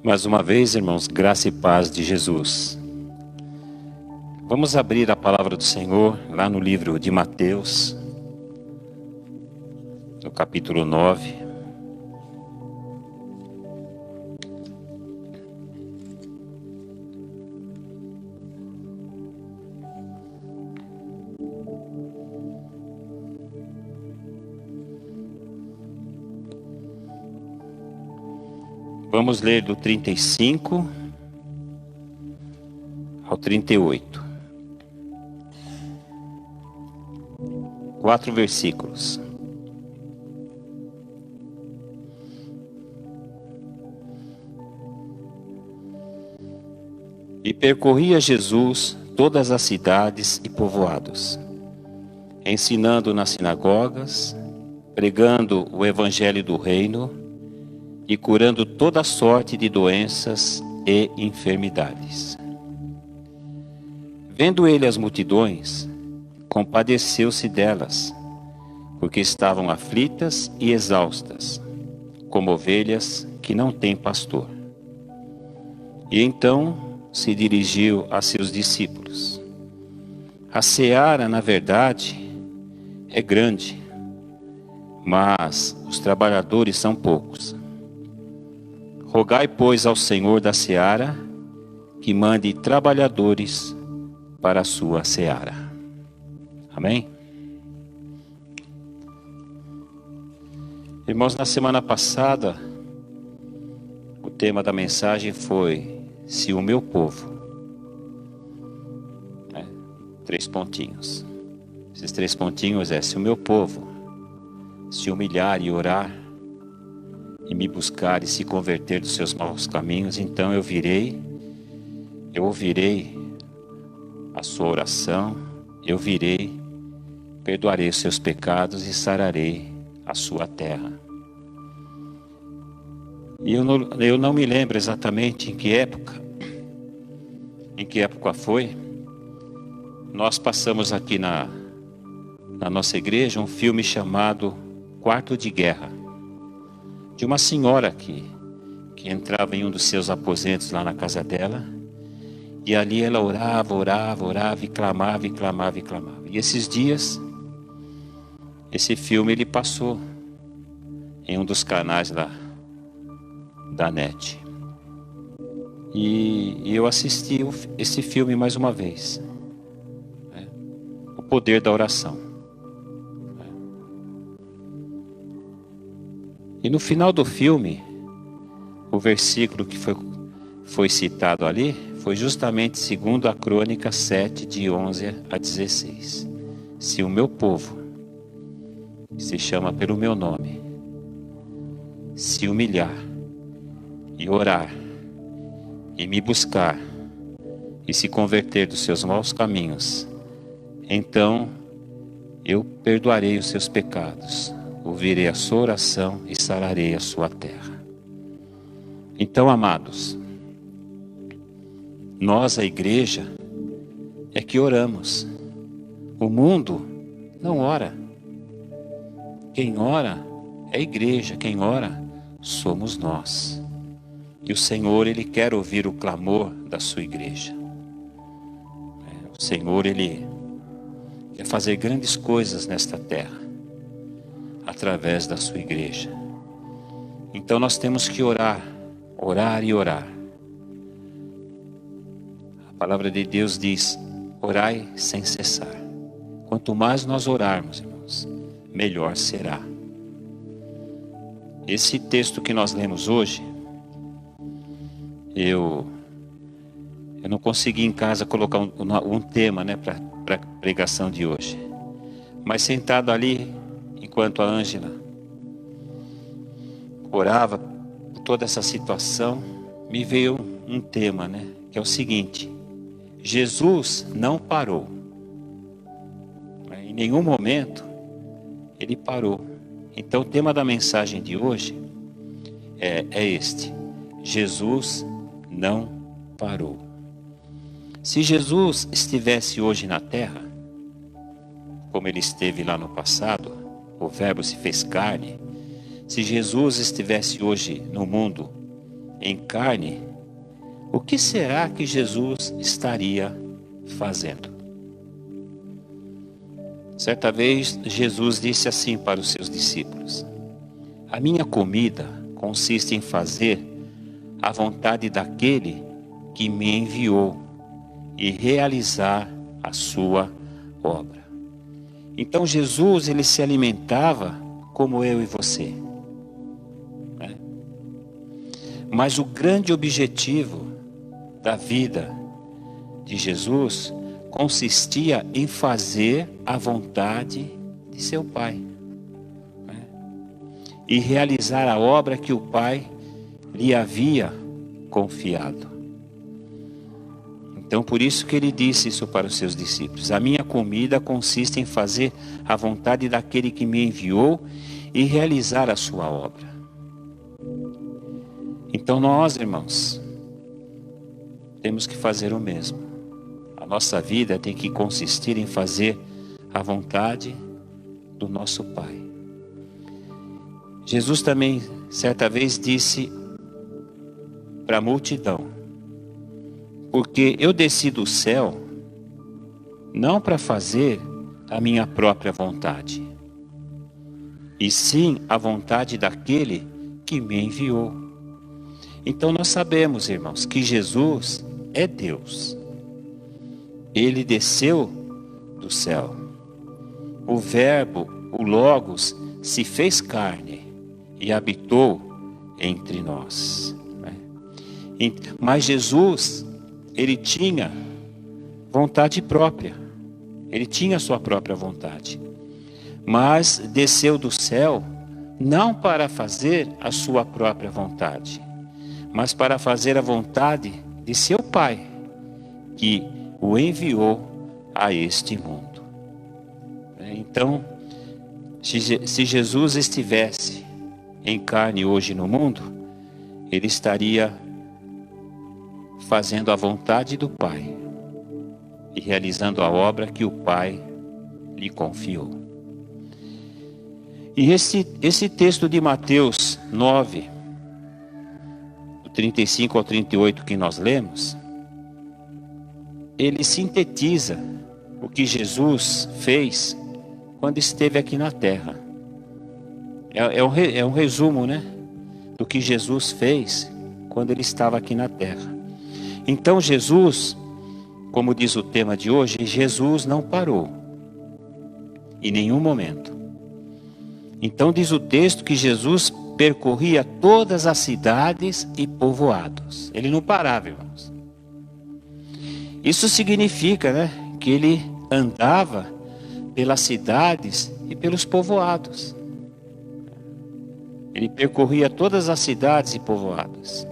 Mais uma vez, irmãos, graça e paz de Jesus. Vamos abrir a palavra do Senhor lá no livro de Mateus, no capítulo 9. Vamos ler do 35 ao 38. 4 versículos. E percorria Jesus todas as cidades e povoados, ensinando nas sinagogas, pregando o evangelho do reino e curando toda sorte de doenças e enfermidades. Vendo ele as multidões, compadeceu-se delas, porque estavam aflitas e exaustas, como ovelhas que não têm pastor. E então se dirigiu a seus discípulos: a seara, na verdade, é grande, mas os trabalhadores são poucos. Rogai, pois, ao Senhor da seara que mande trabalhadores para a sua seara. Amém? Irmãos, na semana passada, o tema da mensagem foi: se o meu povo. 3 pontinhos. Esses 3 pontinhos é: se o meu povo se humilhar e orar, e me buscar e se converter dos seus maus caminhos, então eu ouvirei a sua oração, eu virei, perdoarei os seus pecados e sararei a sua terra. E eu não me lembro exatamente em que época foi. Nós passamos aqui na nossa igreja um filme chamado Quarto de Guerra, de uma senhora que entrava em um dos seus aposentos lá na casa dela, e ali ela orava e clamava. E esses dias, esse filme ele passou em um dos canais lá da NET. E eu assisti esse filme mais uma vez. O poder da oração. E no final do filme, o versículo que foi citado ali foi justamente segundo a Crônica 7, de 11 a 16. Se o meu povo, que se chama pelo meu nome, se humilhar e orar e me buscar e se converter dos seus maus caminhos, então eu perdoarei os seus pecados, ouvirei a sua oração e sararei a sua terra. Então, amados, nós, a igreja, é que oramos. O mundo não ora. Quem ora é a igreja, quem ora somos nós. E o Senhor, Ele quer ouvir o clamor da sua igreja. O Senhor, Ele quer fazer grandes coisas nesta terra, através da sua igreja. Então nós temos que orar e orar. A palavra de Deus diz: orai sem cessar. Quanto mais nós orarmos, irmãos, melhor será. Esse texto que nós lemos hoje, eu não consegui em casa colocar um tema, para a pregação de hoje. Mas sentado ali, enquanto a Ângela orava por toda essa situação, me veio um tema, que é o seguinte: Jesus não parou. Em nenhum momento Ele parou. Então o tema da mensagem de hoje é este: Jesus não parou. Se Jesus estivesse hoje na terra, como Ele esteve lá no passado, o Verbo se fez carne. Se Jesus estivesse hoje no mundo, em carne, o que será que Jesus estaria fazendo? Certa vez, Jesus disse assim para os seus discípulos: a minha comida consiste em fazer a vontade daquele que me enviou e realizar a sua obra. Então Jesus, ele se alimentava como eu e você, né? Mas o grande objetivo da vida de Jesus consistia em fazer a vontade de seu Pai, né? E realizar a obra que o Pai lhe havia confiado. Então, por isso que ele disse isso para os seus discípulos: a minha comida consiste em fazer a vontade daquele que me enviou e realizar a sua obra. Então nós, irmãos, temos que fazer o mesmo. A nossa vida tem que consistir em fazer a vontade do nosso Pai. Jesus também, certa vez, disse para a multidão: porque eu desci do céu não para fazer a minha própria vontade, e sim a vontade daquele que me enviou. Então nós sabemos, irmãos, que Jesus é Deus. Ele desceu do céu. O Verbo, o Logos, se fez carne e habitou entre nós, né? Mas Jesus, ele tinha vontade própria. Ele tinha a sua própria vontade. Mas desceu do céu não para fazer a sua própria vontade, mas para fazer a vontade de seu Pai, que o enviou a este mundo. Então, se Jesus estivesse em carne hoje no mundo, ele estaria fazendo a vontade do Pai e realizando a obra que o Pai lhe confiou. E esse texto de Mateus 9, do 35 ao 38 que nós lemos, ele sintetiza o que Jesus fez quando esteve aqui na terra. É um resumo, né, do que Jesus fez quando ele estava aqui na terra. Então Jesus, como diz o tema de hoje, Jesus não parou em nenhum momento. Então diz o texto que Jesus percorria todas as cidades e povoados. Ele não parava, irmãos. Isso significa, né, que ele andava pelas cidades e pelos povoados. Ele percorria todas as cidades e povoados.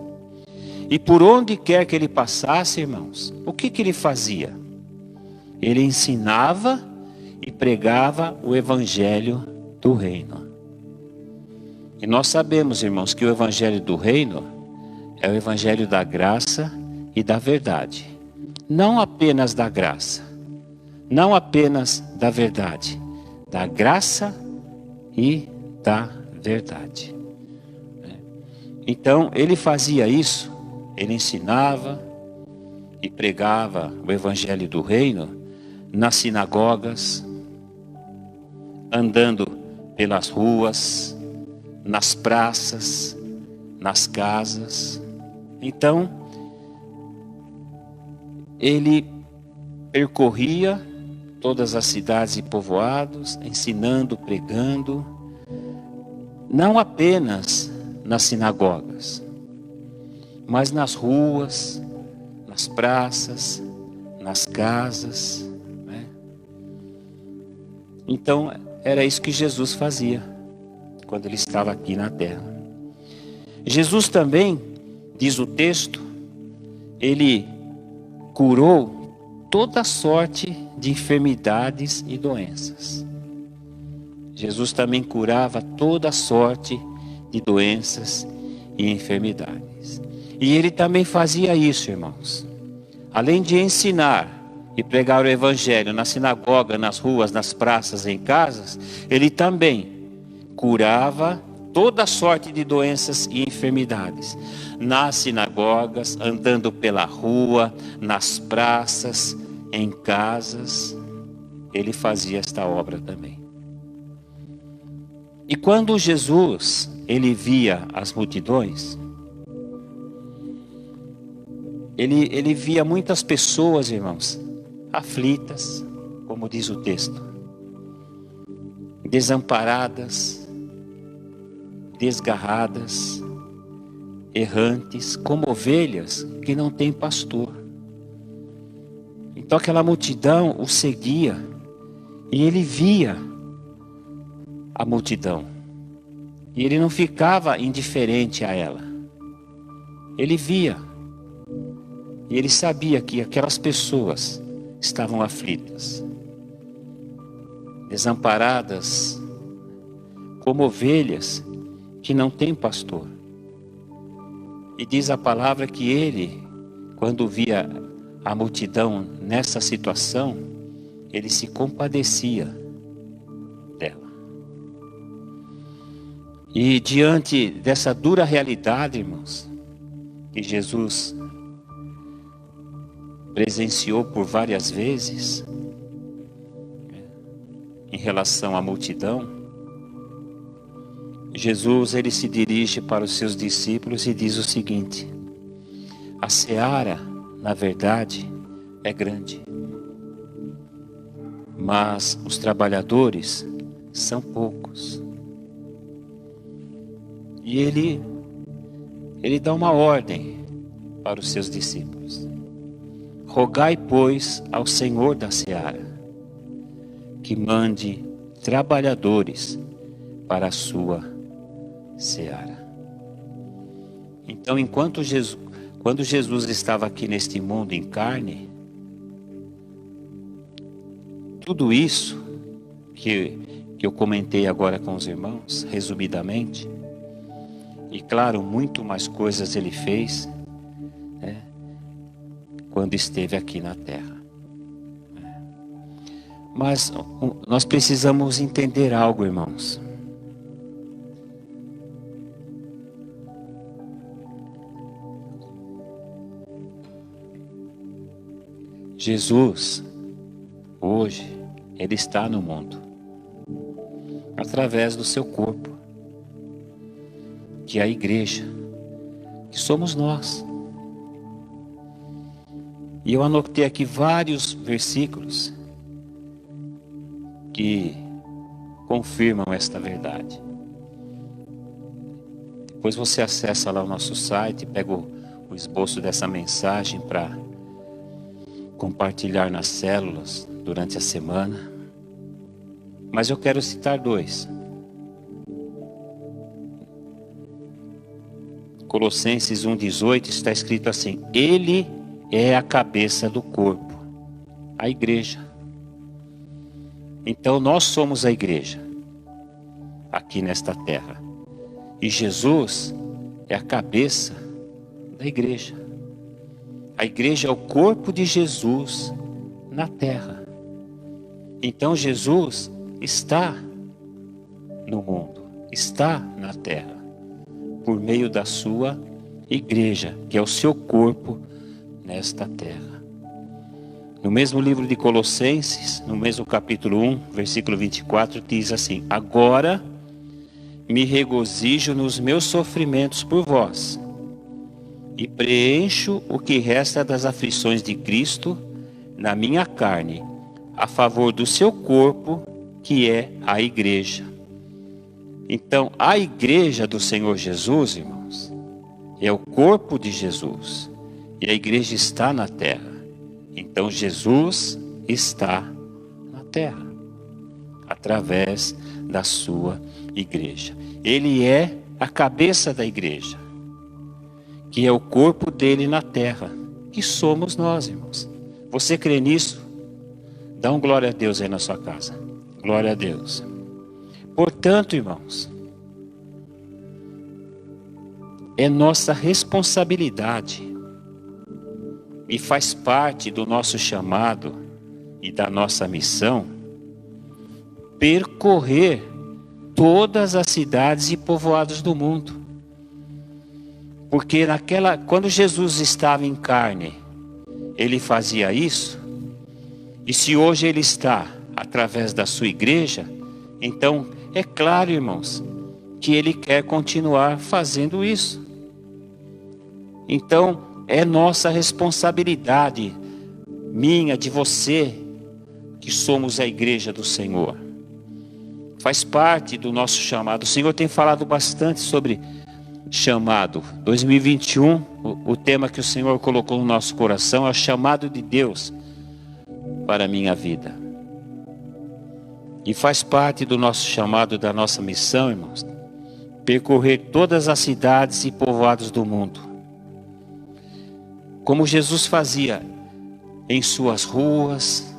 E por onde quer que ele passasse, irmãos, o que ele fazia? Ele ensinava e pregava o evangelho do reino. E nós sabemos, irmãos, que o evangelho do reino é o evangelho da graça e da verdade. Não apenas da graça, não apenas da verdade, da graça e da verdade. Então ele fazia isso, ele ensinava e pregava o evangelho do reino nas sinagogas, andando pelas ruas, nas praças, nas casas. Então, ele percorria todas as cidades e povoados, ensinando, pregando, não apenas nas sinagogas, mas nas ruas, nas praças, nas casas, né? Então, era isso que Jesus fazia quando ele estava aqui na terra. Jesus também, diz o texto, ele curou toda sorte de enfermidades e doenças. Jesus também curava toda sorte de doenças e enfermidades. E ele também fazia isso, irmãos. Além de ensinar e pregar o evangelho na sinagoga, nas ruas, nas praças, em casas, ele também curava toda sorte de doenças e enfermidades, nas sinagogas, andando pela rua, nas praças, em casas. Ele fazia esta obra também. E quando Jesus, ele via as multidões, ele via muitas pessoas, irmãos, aflitas, como diz o texto, desamparadas, desgarradas, errantes, como ovelhas que não têm pastor. Então aquela multidão o seguia, e ele via a multidão, e ele não ficava indiferente a ela. Ele via, e ele sabia que aquelas pessoas estavam aflitas, desamparadas, como ovelhas que não têm pastor. E diz a palavra que ele, quando via a multidão nessa situação, ele se compadecia dela. E diante dessa dura realidade, irmãos, que Jesus presenciou por várias vezes, em relação à multidão, Jesus, ele se dirige para os seus discípulos e diz o seguinte: a seara, na verdade, é grande, mas os trabalhadores são poucos. E ele dá uma ordem para os seus discípulos: rogai, pois, ao Senhor da seara que mande trabalhadores para a sua seara. Então, quando Jesus estava aqui neste mundo em carne, tudo isso que eu comentei agora com os irmãos, resumidamente, e claro, muito mais coisas ele fez, né, quando esteve aqui na terra. Mas nós precisamos entender algo, irmãos. Jesus, hoje, ele está no mundo, através do seu corpo, que é a igreja, que somos nós. E eu anotei aqui vários versículos que confirmam esta verdade. Depois você acessa lá o nosso site, pega o esboço dessa mensagem para compartilhar nas células durante a semana. Mas eu quero citar dois. Colossenses 1,18 está escrito assim: ele é a cabeça do corpo, a igreja. Então nós somos a igreja aqui nesta terra, e Jesus é a cabeça da igreja. A igreja é o corpo de Jesus na terra. Então Jesus está no mundo, está na terra, por meio da sua igreja, que é o seu corpo nesta terra. No mesmo livro de Colossenses, no mesmo capítulo 1, versículo 24, diz assim: agora me regozijo nos meus sofrimentos por vós, e preencho o que resta das aflições de Cristo na minha carne, a favor do seu corpo, que é a igreja. Então, a igreja do Senhor Jesus, irmãos, é o corpo de Jesus, e a igreja está na terra. Então, Jesus está na terra, através da sua igreja. Ele é a cabeça da igreja, que é o corpo dele na terra, que somos nós, irmãos. Você crê nisso? Dá um glória a Deus aí na sua casa. Glória a Deus. Portanto, irmãos, é nossa responsabilidade e faz parte do nosso chamado e da nossa missão percorrer todas as cidades e povoados do mundo. Porque quando Jesus estava em carne, ele fazia isso. E se hoje ele está através da sua igreja, então é claro, irmãos, que ele quer continuar fazendo isso. Então é nossa responsabilidade, minha, de você, que somos a igreja do Senhor. Faz parte do nosso chamado. O Senhor tem falado bastante sobre chamado. 2021, o tema que o Senhor colocou no nosso coração é o chamado de Deus para a minha vida. E faz parte do nosso chamado, da nossa missão, irmãos, percorrer todas as cidades e povoados do mundo. Como Jesus fazia em suas ruas,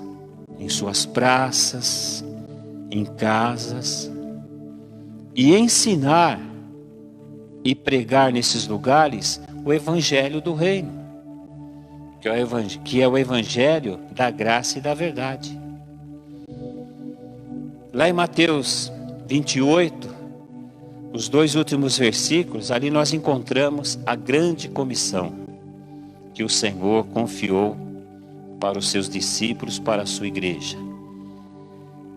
em suas praças, em casas, e ensinar e pregar nesses lugares o evangelho do reino, que é o evangelho da graça e da verdade. Lá em Mateus 28, os 2 últimos versículos, ali nós encontramos a grande comissão que o Senhor confiou para os seus discípulos, para a sua igreja.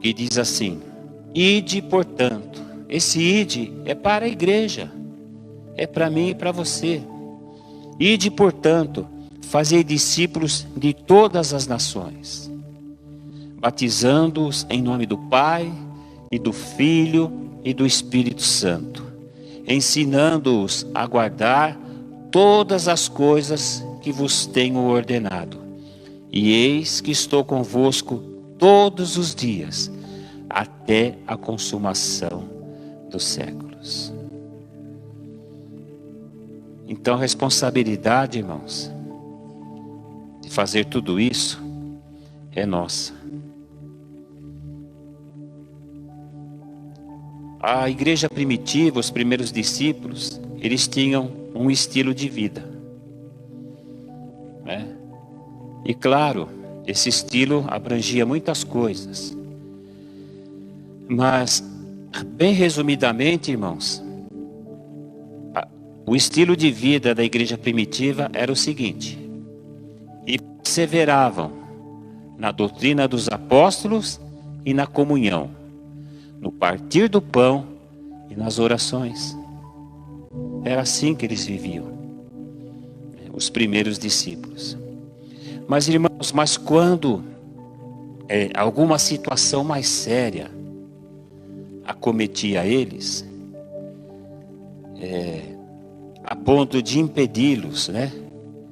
E diz assim: ide, portanto. Esse ide é para a igreja, é para mim e para você. Ide, portanto, fazei discípulos de todas as nações, batizando-os em nome do Pai, e do Filho, e do Espírito Santo, ensinando-os a guardar todas as coisas que vos tenho ordenado. E eis que estou convosco todos os dias, até a consumação dos séculos. Então a responsabilidade, irmãos, de fazer tudo isso é nossa. A igreja primitiva, os primeiros discípulos, eles tinham um estilo de vida, né? E claro, esse estilo abrangia muitas coisas. Mas, bem resumidamente, irmãos, o estilo de vida da igreja primitiva era o seguinte: e perseveravam na doutrina dos apóstolos e na comunhão, no partir do pão e nas orações. Era assim que eles viviam, os primeiros discípulos. Mas, irmãos, quando alguma situação mais séria acometia eles, a ponto de impedi-los, né?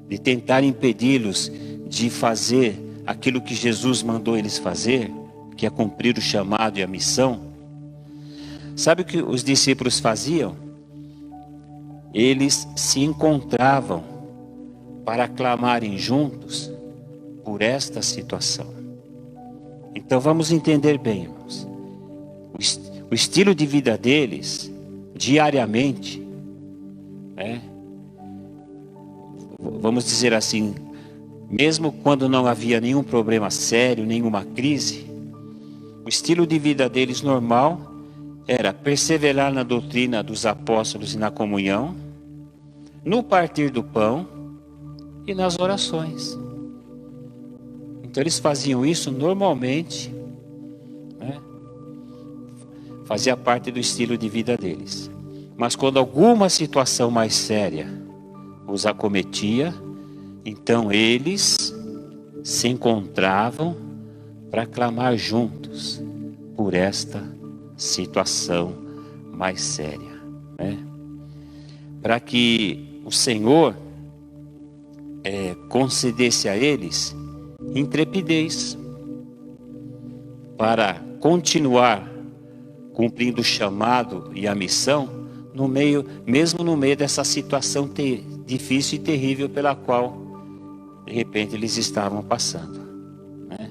De tentar impedi-los de fazer aquilo que Jesus mandou eles fazer, que é cumprir o chamado e a missão. Sabe o que os discípulos faziam? Eles se encontravam para clamarem juntos por esta situação. Então vamos entender bem, irmãos. O estilo de vida deles, diariamente, vamos dizer assim, mesmo quando não havia nenhum problema sério, nenhuma crise, o estilo de vida deles normal era perseverar na doutrina dos apóstolos e na comunhão, no partir do pão e nas orações. Então eles faziam isso normalmente, né? Fazia parte do estilo de vida deles. Mas quando alguma situação mais séria os acometia, então eles se encontravam para clamar juntos por esta situação mais séria, né? Para que o Senhor concedesse a eles intrepidez para continuar cumprindo o chamado e a missão mesmo no meio dessa situação difícil e terrível pela qual de repente eles estavam passando, né?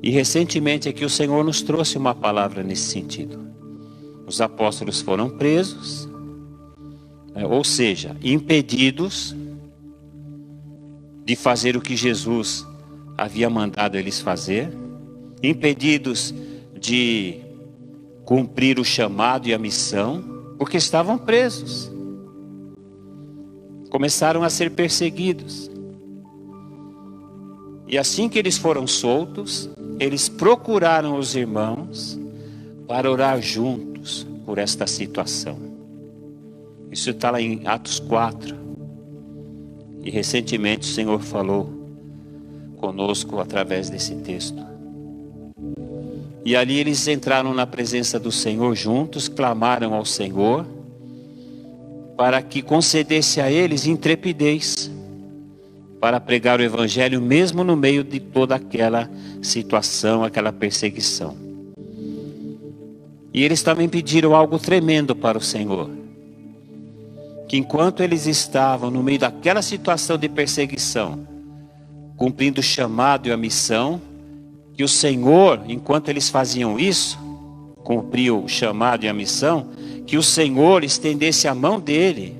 E recentemente aqui o Senhor nos trouxe uma palavra nesse sentido. Os apóstolos foram presos, ou seja, impedidos de fazer o que Jesus havia mandado eles fazer, impedidos de cumprir o chamado e a missão, porque estavam presos. Começaram a ser perseguidos. E assim que eles foram soltos, eles procuraram os irmãos para orar juntos por esta situação. Isso está lá em Atos 4. E recentemente o Senhor falou conosco através desse texto. E ali eles entraram na presença do Senhor juntos, clamaram ao Senhor para que concedesse a eles intrepidez para pregar o Evangelho mesmo no meio de toda aquela situação, aquela perseguição. E eles também pediram algo tremendo para o Senhor, que enquanto eles estavam no meio daquela situação de perseguição, cumprindo o chamado e a missão, que o Senhor, enquanto eles faziam isso, cumpriu o chamado e a missão, que o Senhor estendesse a mão dele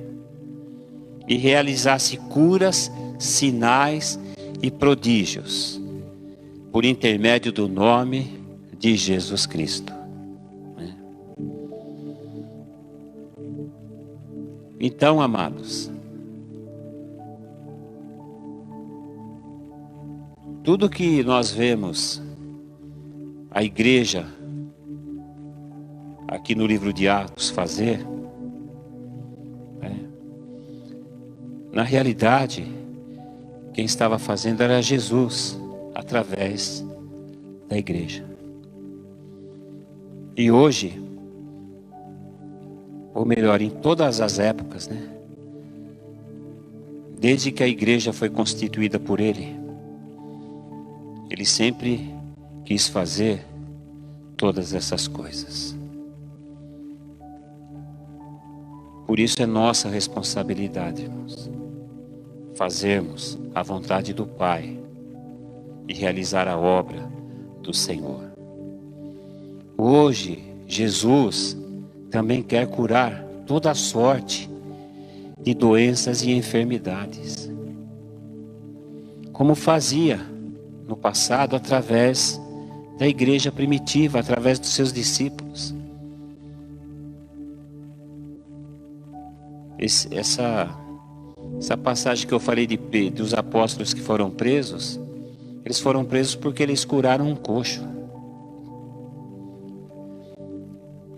e realizasse curas, sinais e prodígios, por intermédio do nome de Jesus Cristo. Então, amados, tudo que nós vemos a igreja aqui no livro de Atos fazer, na realidade, quem estava fazendo era Jesus, através da igreja. E hoje, ou melhor, em todas as épocas, desde que a igreja foi constituída por ele, ele sempre quis fazer todas essas coisas. Por isso é nossa responsabilidade, irmãos, fazermos a vontade do Pai e realizar a obra do Senhor. Hoje, Jesus também quer curar toda sorte de doenças e enfermidades, como fazia no passado através da igreja primitiva, através dos seus discípulos. Essa passagem que eu falei dos apóstolos que foram presos, eles foram presos porque eles curaram um coxo.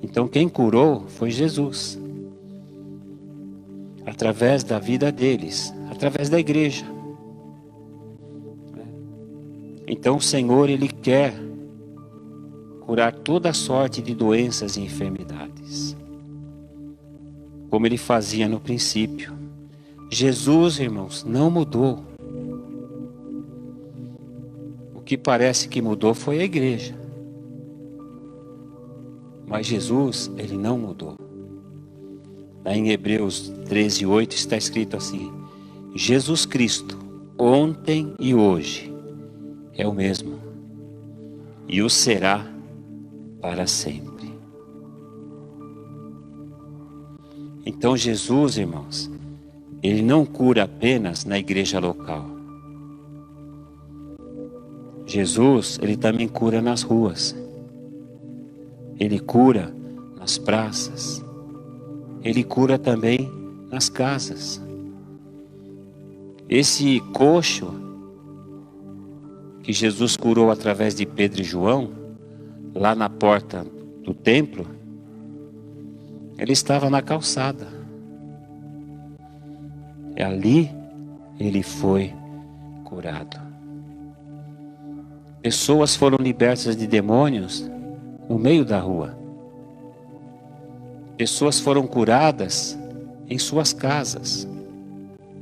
Então quem curou foi Jesus, através da vida deles, através da igreja. Então o Senhor, Ele quer curar toda sorte de doenças e enfermidades, como Ele fazia no princípio. Jesus, irmãos, não mudou. O que parece que mudou foi a igreja. Mas Jesus, Ele não mudou. Lá em Hebreus 13:8 está escrito assim: Jesus Cristo, ontem e hoje, é o mesmo, e o será para sempre. Então Jesus, irmãos, Ele não cura apenas na igreja local. Jesus, Ele também cura nas ruas. Ele cura nas praças. Ele cura também nas casas. Esse coxo que Jesus curou através de Pedro e João, lá na porta do templo, ele estava na calçada. E ali ele foi curado. Pessoas foram libertas de demônios no meio da rua. Pessoas foram curadas em suas casas,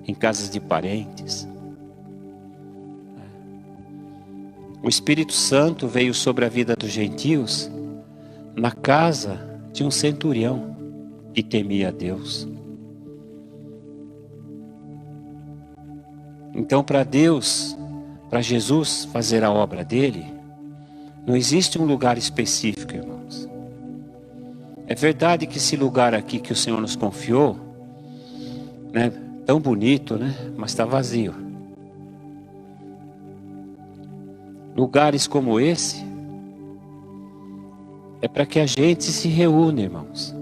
em casas de parentes. O Espírito Santo veio sobre a vida dos gentios na casa de um centurião que temia a Deus. Então, para Deus, para Jesus fazer a obra dele, não existe um lugar específico, irmãos. É verdade que esse lugar aqui que o Senhor nos confiou, tão bonito, mas está vazio. Lugares como esse é para que a gente se reúna, irmãos,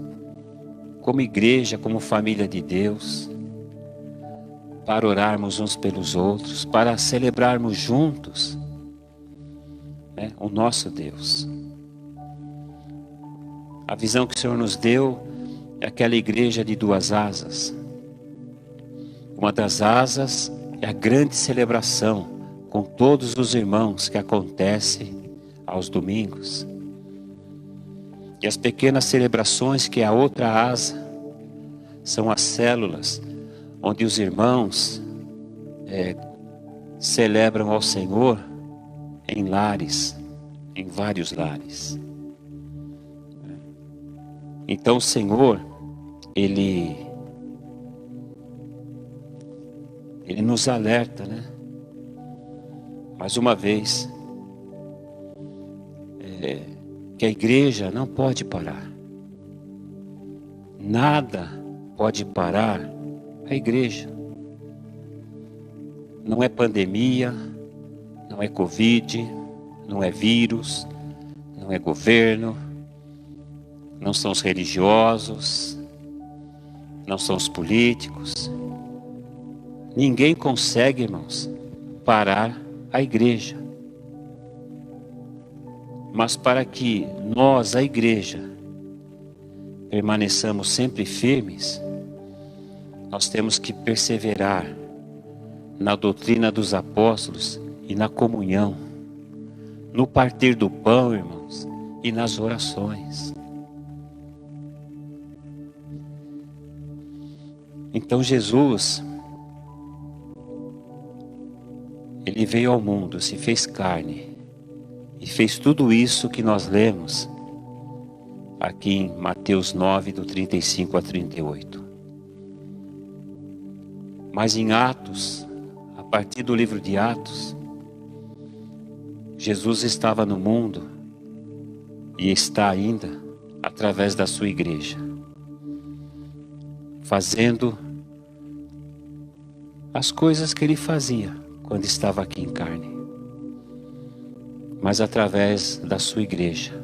como igreja, como família de Deus, para orarmos uns pelos outros, para celebrarmos juntos, né, o nosso Deus. A visão que o Senhor nos deu é aquela igreja de duas asas. Uma das asas é a grande celebração com todos os irmãos que acontece aos domingos. E as pequenas celebrações, que é a outra asa, são as células, onde os irmãos celebram ao Senhor em lares, em vários lares. Então o Senhor, Ele nos alerta, né? Mais uma vez, que a igreja não pode parar. Nada pode parar a igreja. Não é pandemia, não é Covid, não é vírus, não é governo, não são os religiosos, não são os políticos. Ninguém consegue, irmãos, parar a igreja. Mas para que nós, a igreja, permaneçamos sempre firmes, nós temos que perseverar na doutrina dos apóstolos e na comunhão, no partir do pão, irmãos, e nas orações. Então Jesus, Ele veio ao mundo, se fez carne e fez tudo isso que nós lemos aqui em Mateus 9, do 35 a 38. Mas em Atos, a partir do livro de Atos, Jesus estava no mundo e está ainda através da sua igreja, fazendo as coisas que Ele fazia quando estava aqui em carne, mas através da sua igreja,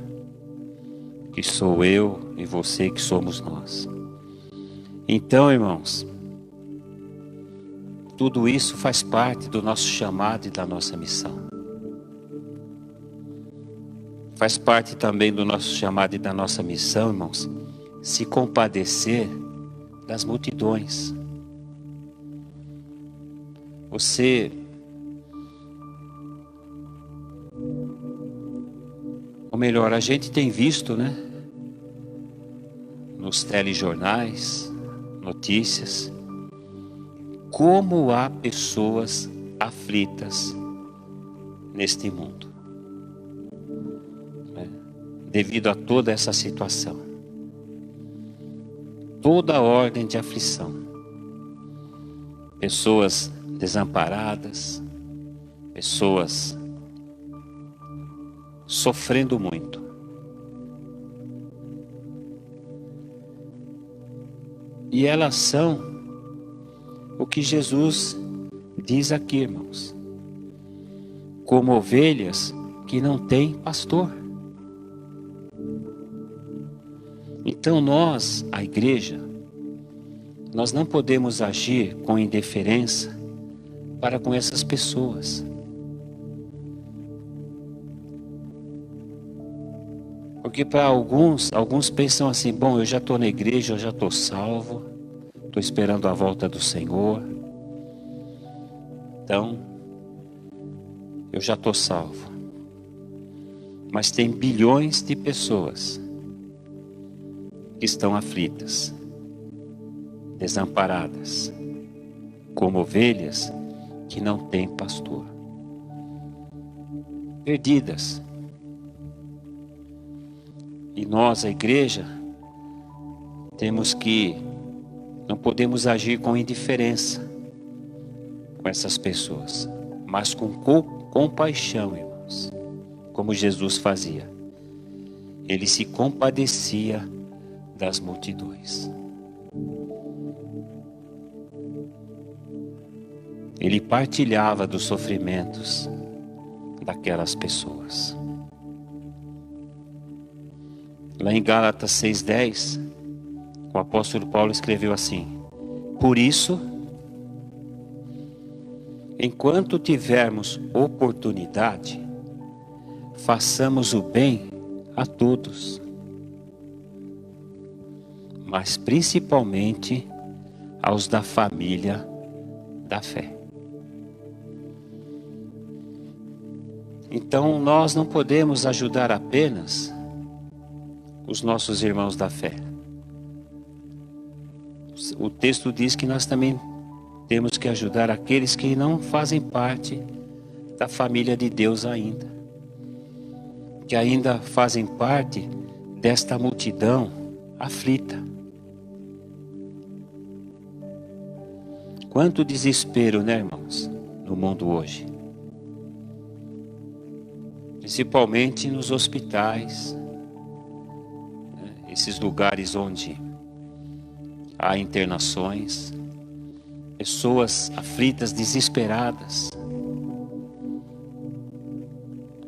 que sou eu e você, que somos nós. Então, irmãos, tudo isso faz parte do nosso chamado e da nossa missão. Faz parte também do nosso chamado e da nossa missão, irmãos, se compadecer das multidões. Ou melhor, a gente tem visto, né, nos telejornais, notícias, como há pessoas aflitas neste mundo, né, devido a toda essa situação, toda ordem de aflição, pessoas desamparadas, pessoas sofrendo muito. E elas são o que Jesus diz aqui, irmãos, como ovelhas que não têm pastor. Então nós, a igreja, nós não podemos agir com indiferença para com essas pessoas. Porque para alguns pensam assim, bom, eu já estou na igreja, eu já estou salvo, estou esperando a volta do Senhor, então eu já estou salvo. Mas tem bilhões de pessoas que estão aflitas, desamparadas, como ovelhas que não têm pastor, perdidas. E nós, a igreja, não podemos agir com indiferença com essas pessoas, mas com compaixão, irmãos, como Jesus fazia. Ele se compadecia das multidões. Ele partilhava dos sofrimentos daquelas pessoas. Lá em Gálatas 6:10, o apóstolo Paulo escreveu assim: por isso, enquanto tivermos oportunidade, façamos o bem a todos, mas principalmente aos da família da fé. Então nós não podemos ajudar apenas os nossos irmãos da fé. O texto diz que nós também temos que ajudar aqueles que não fazem parte da família de Deus ainda, que ainda fazem parte desta multidão aflita. Quanto desespero, né, irmãos, no mundo hoje. Principalmente nos hospitais, né, esses lugares onde há internações, pessoas aflitas, desesperadas,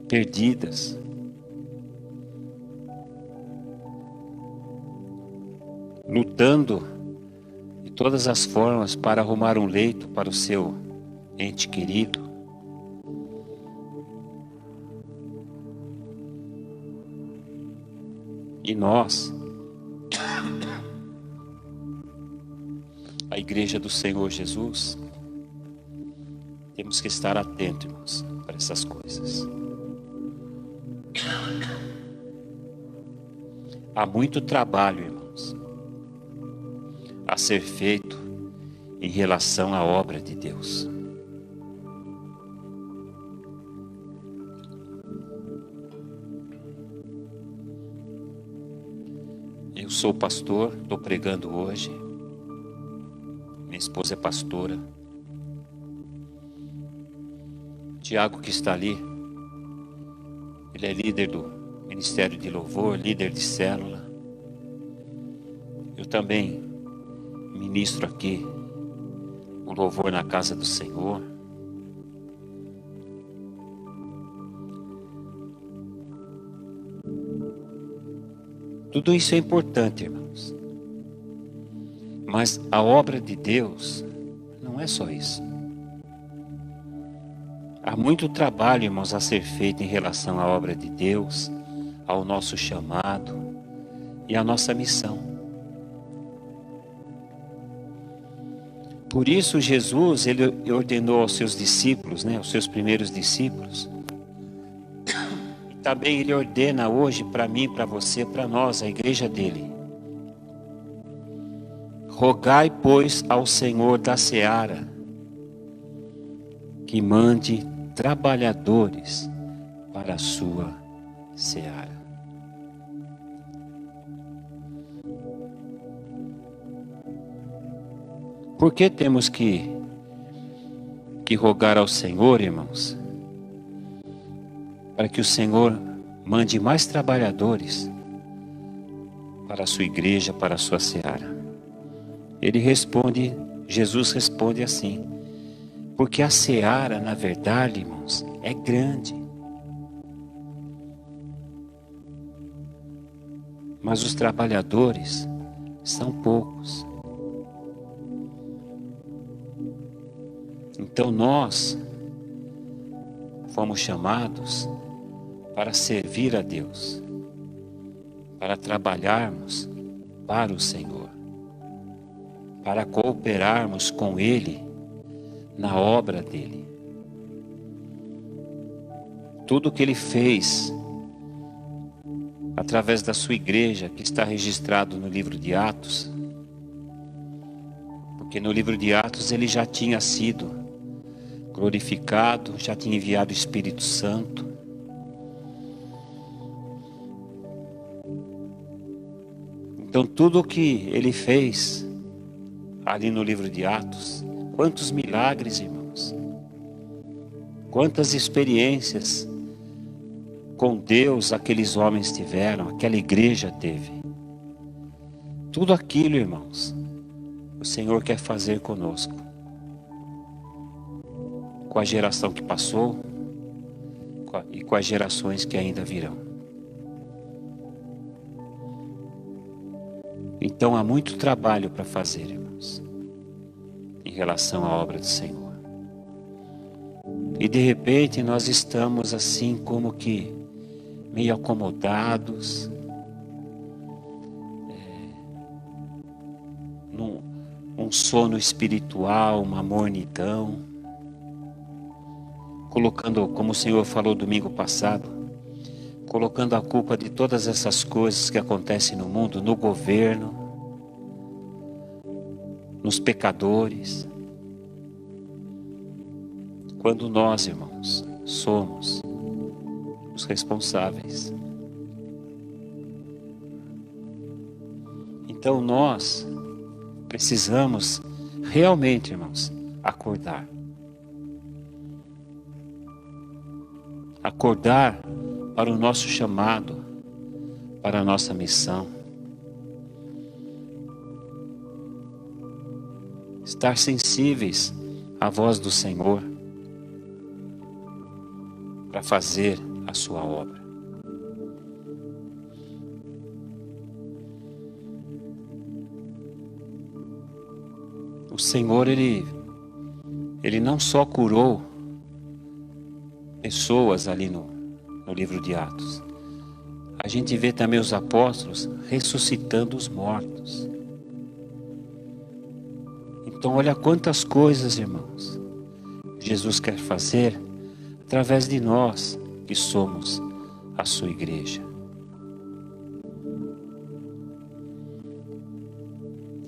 perdidas. Lutando de todas as formas para arrumar um leito para o seu ente querido. E nós, a Igreja do Senhor Jesus, temos que estar atentos, irmãos, para essas coisas. Há muito trabalho, irmãos, a ser feito em relação à obra de Deus. Eu sou pastor, estou pregando hoje. Minha esposa é pastora. Tiago, que está ali, ele é líder do Ministério de Louvor, líder de célula. Eu também ministro aqui o louvor na casa do Senhor. Tudo isso é importante, irmãos. Mas a obra de Deus não é só isso. Há muito trabalho, irmãos, a ser feito em relação à obra de Deus, ao nosso chamado e à nossa missão. Por isso Jesus, ele ordenou aos seus discípulos, né, aos seus primeiros discípulos, e também ele ordena hoje para mim, para você, para nós, a igreja dele: rogai, pois, ao Senhor da seara que mande trabalhadores para a sua seara. Por que temos que rogar ao Senhor, irmãos? Para que o Senhor mande mais trabalhadores para a sua igreja, para a sua seara. Jesus responde assim: porque a seara, na verdade, irmãos, é grande, mas os trabalhadores são poucos. Então nós fomos chamados para servir a Deus, para trabalharmos para o Senhor, para cooperarmos com Ele na obra dele. Tudo que ele fez através da sua igreja, que está registrado no livro de Atos, porque no livro de Atos ele já tinha sido glorificado, já tinha enviado o Espírito Santo. Então tudo o que ele fez ali no livro de Atos, quantos milagres, irmãos, quantas experiências com Deus aqueles homens tiveram, aquela igreja teve. Tudo aquilo, irmãos, o Senhor quer fazer conosco, com a geração que passou e com as gerações que ainda virão. Então há muito trabalho para fazer, irmãos, em relação à obra do Senhor. E de repente nós estamos assim como que meio acomodados, num sono espiritual, uma mornidão, colocando, como o Senhor falou domingo passado, colocando a culpa de todas essas coisas que acontecem no mundo, no governo, nos pecadores. Quando nós, irmãos, somos os responsáveis. Então nós precisamos realmente, irmãos, acordar. Acordar para o nosso chamado, para a nossa missão. Estar sensíveis à voz do Senhor para fazer a sua obra. O Senhor, Ele não só curou pessoas ali no livro de Atos. A gente vê também os apóstolos ressuscitando os mortos. Então olha quantas coisas, irmãos, Jesus quer fazer através de nós que somos a sua igreja.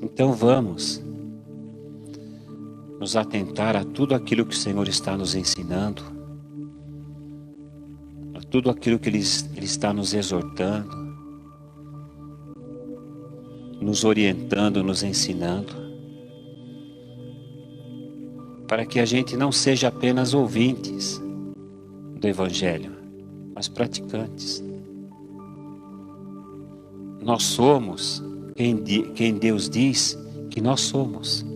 Então vamos nos atentar a tudo aquilo que o Senhor está nos ensinando, a tudo aquilo que Ele está nos exortando, nos orientando, nos ensinando, para que a gente não seja apenas ouvintes do Evangelho, mas praticantes. Nós somos quem Deus diz que nós somos.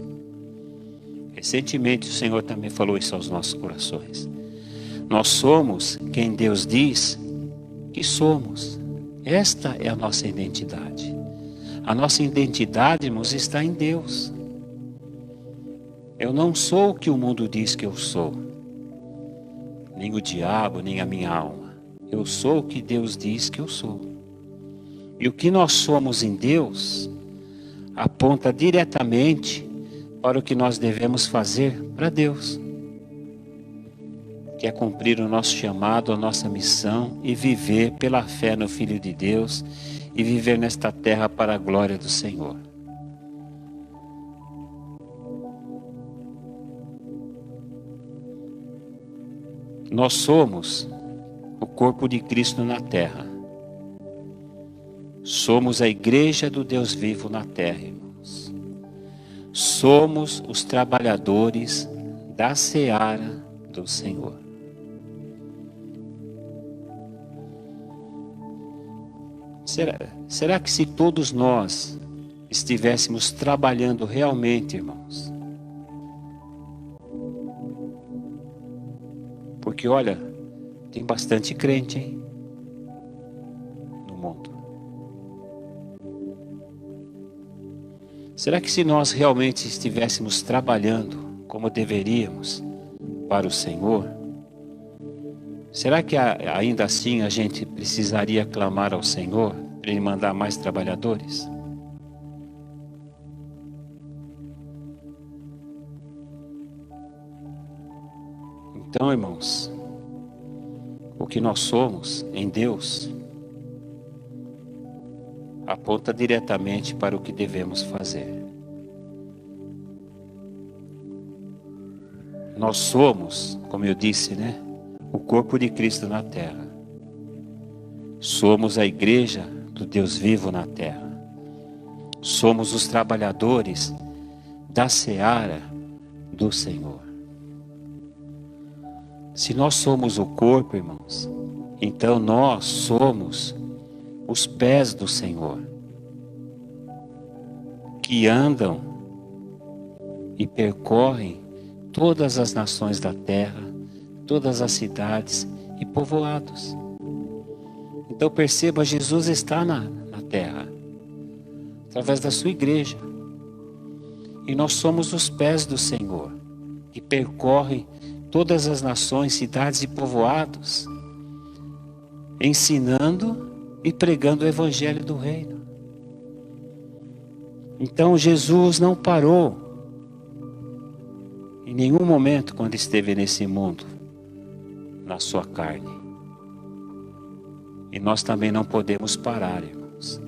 Recentemente o Senhor também falou isso aos nossos corações. Nós somos quem Deus diz que somos. Esta é a nossa identidade. A nossa identidade, irmãos, está em Deus. Eu não sou o que o mundo diz que eu sou, nem o diabo, nem a minha alma. Eu sou o que Deus diz que eu sou. E o que nós somos em Deus aponta diretamente para o que nós devemos fazer para Deus, que é cumprir o nosso chamado, a nossa missão e viver pela fé no Filho de Deus e viver nesta terra para a glória do Senhor. Nós somos o corpo de Cristo na terra. Somos a igreja do Deus vivo na terra, irmãos. Somos os trabalhadores da seara do Senhor. Será que se todos nós estivéssemos trabalhando realmente, irmãos? Porque olha, tem bastante crente, hein, no mundo. Será que se nós realmente estivéssemos trabalhando como deveríamos para o Senhor, será que ainda assim a gente precisaria clamar ao Senhor para Ele mandar mais trabalhadores? Então, irmãos, o que nós somos em Deus aponta diretamente para o que devemos fazer. Nós somos, como eu disse, né, o corpo de Cristo na terra. Somos a igreja do Deus vivo na terra. Somos os trabalhadores da seara do Senhor. Se nós somos o corpo, irmãos, então nós somos os pés do Senhor, que andam e percorrem todas as nações da terra, todas as cidades e povoados. Então perceba, Jesus está na terra. através da sua igreja. E nós somos os pés do Senhor, que percorrem todas as nações, cidades e povoados, ensinando e pregando o evangelho do reino. Então Jesus não parou em nenhum momento quando esteve nesse mundo, na sua carne. E nós também não podemos parar, irmãos.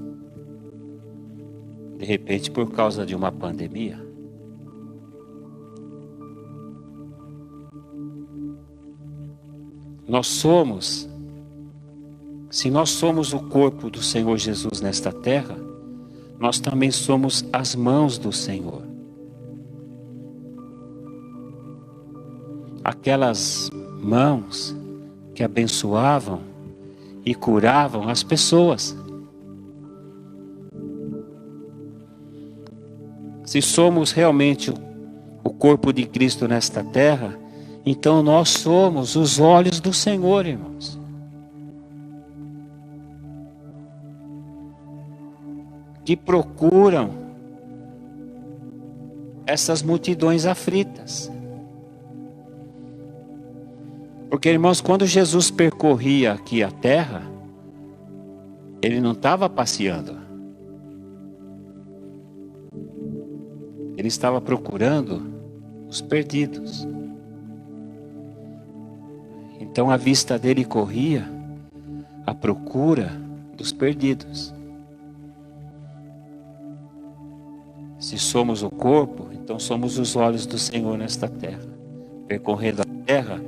De repente, por causa de uma pandemia, se nós somos o corpo do Senhor Jesus nesta terra, nós também somos as mãos do Senhor. Aquelas mãos que abençoavam e curavam as pessoas. Se somos realmente o corpo de Cristo nesta terra, então nós somos os olhos do Senhor, irmãos. Que procuram essas multidões aflitas. Porque, irmãos, quando Jesus percorria aqui a terra, ele não estava passeando. Ele estava procurando os perdidos. Então a vista dele corria à procura dos perdidos. Se somos o corpo, então somos os olhos do Senhor nesta terra, percorrendo a terra,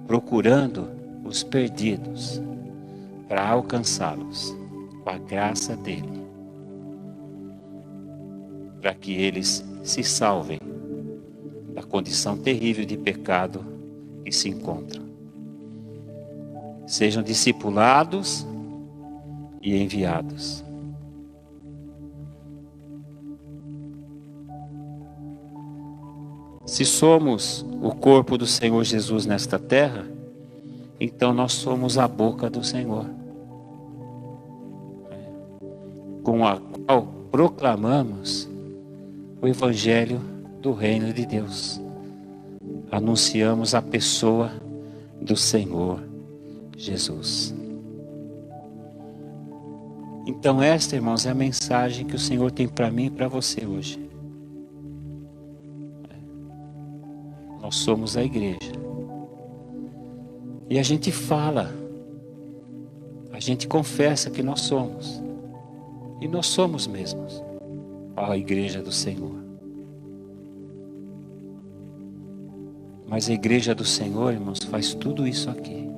procurando os perdidos, para alcançá-los com a graça dele, para que eles se salvem da condição terrível de pecado que se encontram, sejam discipulados e enviados. Se somos o corpo do Senhor Jesus nesta terra, então nós somos a boca do Senhor, com a qual proclamamos o evangelho do reino de Deus. Anunciamos a pessoa do Senhor Jesus. Então esta, irmãos, é a mensagem que o Senhor tem para mim e para você hoje. Nós somos a igreja. E a gente fala, a gente confessa que nós somos. E nós somos mesmos a igreja do Senhor. Mas a igreja do Senhor, irmãos, faz tudo isso aqui.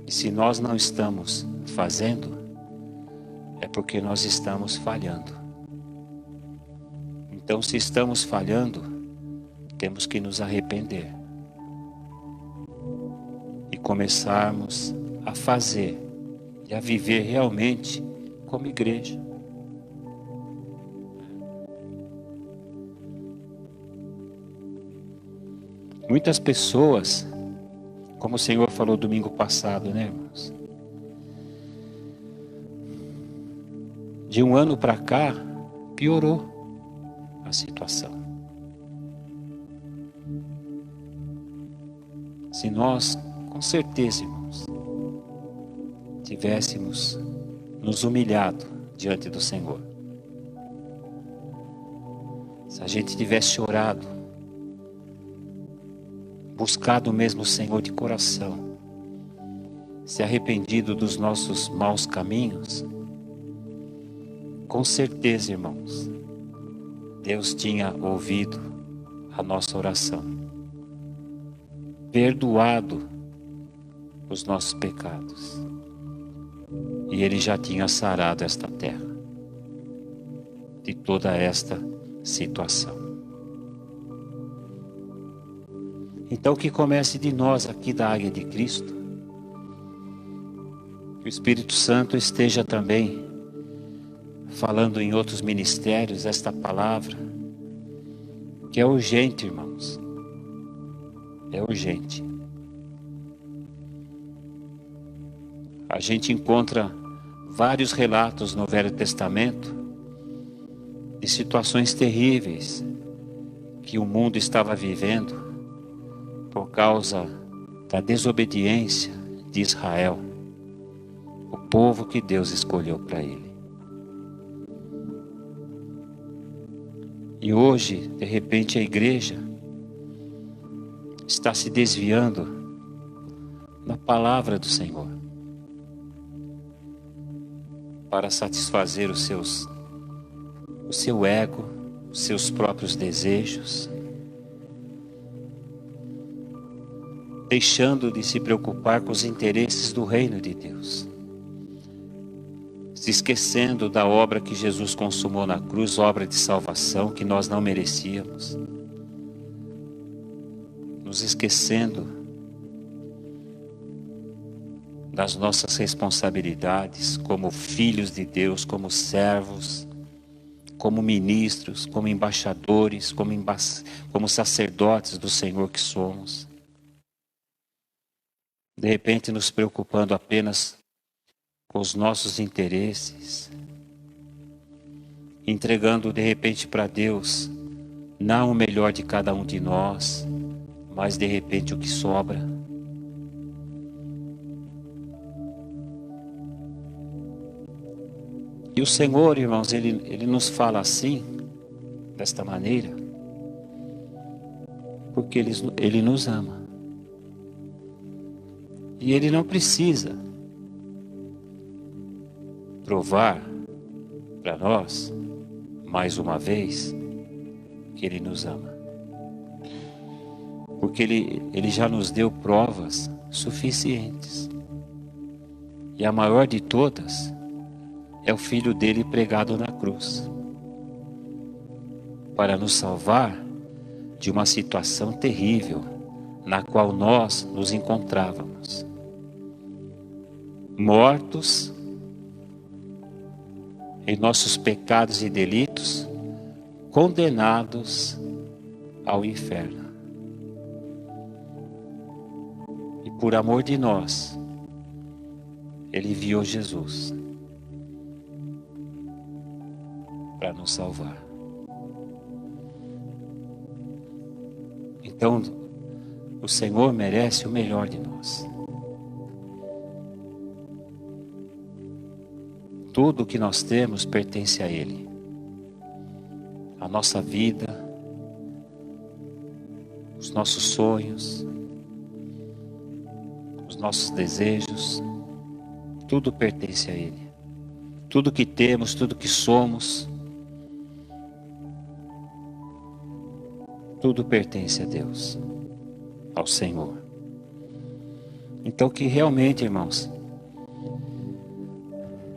E se nós não estamos fazendo, é porque nós estamos falhando. Então, se estamos falhando, temos que nos arrepender e começarmos a fazer e a viver realmente como igreja. Muitas pessoas, como o Senhor falou domingo passado, né, irmãos? De um ano para cá, piorou a situação. Se nós, com certeza, irmãos, tivéssemos nos humilhado diante do Senhor, se a gente tivesse orado, buscado mesmo o Senhor de coração, se arrependido dos nossos maus caminhos, com certeza, irmãos, Deus tinha ouvido a nossa oração, perdoado os nossos pecados, e Ele já tinha sarado esta terra de toda esta situação. Então que comece de nós aqui da Águia de Cristo, que o Espírito Santo esteja também falando em outros ministérios esta palavra, que é urgente, irmãos. É urgente. A gente encontra vários relatos no Velho Testamento de situações terríveis que o mundo estava vivendo por causa da desobediência de Israel, o povo que Deus escolheu para ele. E hoje, de repente, a igreja está se desviando da palavra do Senhor para satisfazer o seu ego, os seus próprios desejos, deixando de se preocupar com os interesses do reino de Deus, se esquecendo da obra que Jesus consumou na cruz, obra de salvação que nós não merecíamos, nos esquecendo das nossas responsabilidades como filhos de Deus, como servos, como ministros, como embaixadores, como sacerdotes do Senhor que somos. De repente nos preocupando apenas com os nossos interesses, entregando de repente para Deus, não o melhor de cada um de nós, mas de repente o que sobra. E o Senhor, irmãos, Ele nos fala assim, desta maneira, porque Ele nos ama. E Ele não precisa provar para nós, mais uma vez, que Ele nos ama. Porque Ele já nos deu provas suficientes. E a maior de todas é o Filho dele pregado na cruz, para nos salvar de uma situação terrível na qual nós nos encontrávamos, mortos em nossos pecados e delitos, condenados ao inferno. E por amor de nós, Ele enviou Jesus para nos salvar. Então, o Senhor merece o melhor de nós. Tudo que nós temos pertence a Ele. A nossa vida, os nossos sonhos, os nossos desejos, tudo pertence a Ele. Tudo que temos, tudo que somos, tudo pertence a Deus, ao Senhor. Então que realmente, irmãos,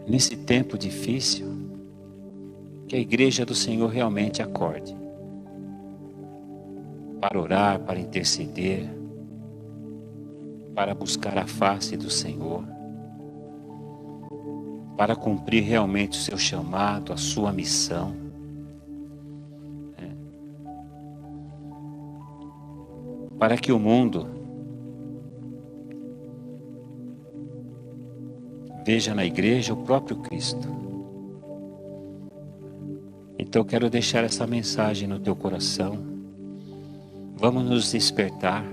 nesse tempo difícil, que a igreja do Senhor realmente acorde para orar, para interceder, para buscar a face do Senhor, para cumprir realmente o seu chamado, a sua missão. Para que o mundo veja na igreja o próprio Cristo. Então eu quero deixar essa mensagem no teu coração. Vamos nos despertar.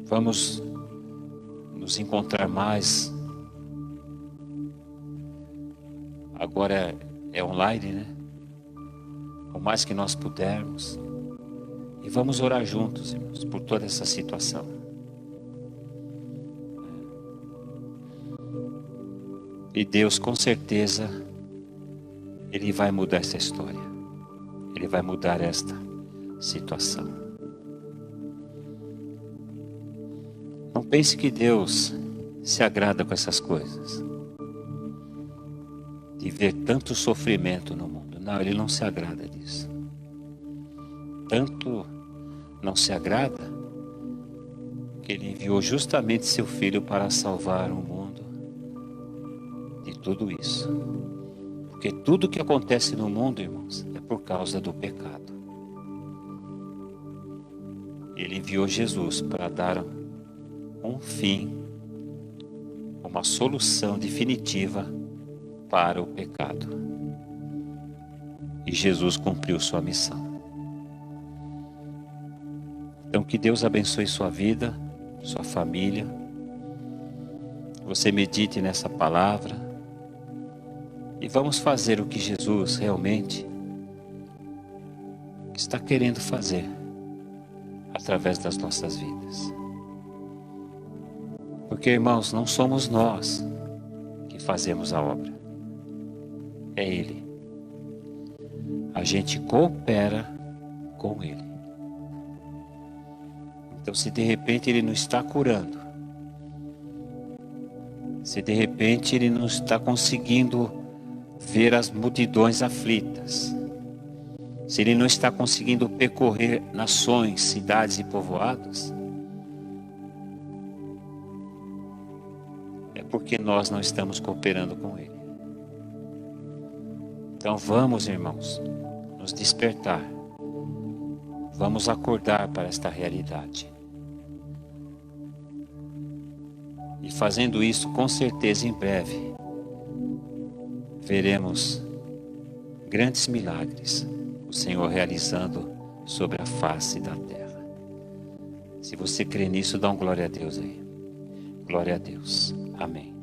Vamos nos encontrar mais. Agora é online, né? O mais que nós pudermos. E vamos orar juntos, irmãos, por toda essa situação. E Deus, com certeza, Ele vai mudar essa história. Ele vai mudar esta situação. Não pense que Deus se agrada com essas coisas. De ver tanto sofrimento no mundo. Não, Ele não se agrada disso. Tanto não se agrada que Ele enviou justamente seu Filho para salvar o mundo de tudo isso. Porque tudo que acontece no mundo, irmãos, é por causa do pecado. Ele enviou Jesus para dar um fim, uma solução definitiva para o pecado. E Jesus cumpriu sua missão. Então que Deus abençoe sua vida, sua família. Você medite nessa palavra. E vamos fazer o que Jesus realmente está querendo fazer através das nossas vidas. Porque, irmãos, não somos nós que fazemos a obra. É Ele. A gente coopera com Ele. Então, se de repente Ele não está curando, se de repente Ele não está conseguindo ver as multidões aflitas, se Ele não está conseguindo percorrer nações, cidades e povoados, é porque nós não estamos cooperando com Ele. Então vamos, irmãos, nos despertar. Vamos acordar para esta realidade. E fazendo isso, com certeza, em breve, veremos grandes milagres o Senhor realizando sobre a face da terra. Se você crê nisso, dá um glória a Deus aí. Glória a Deus. Amém.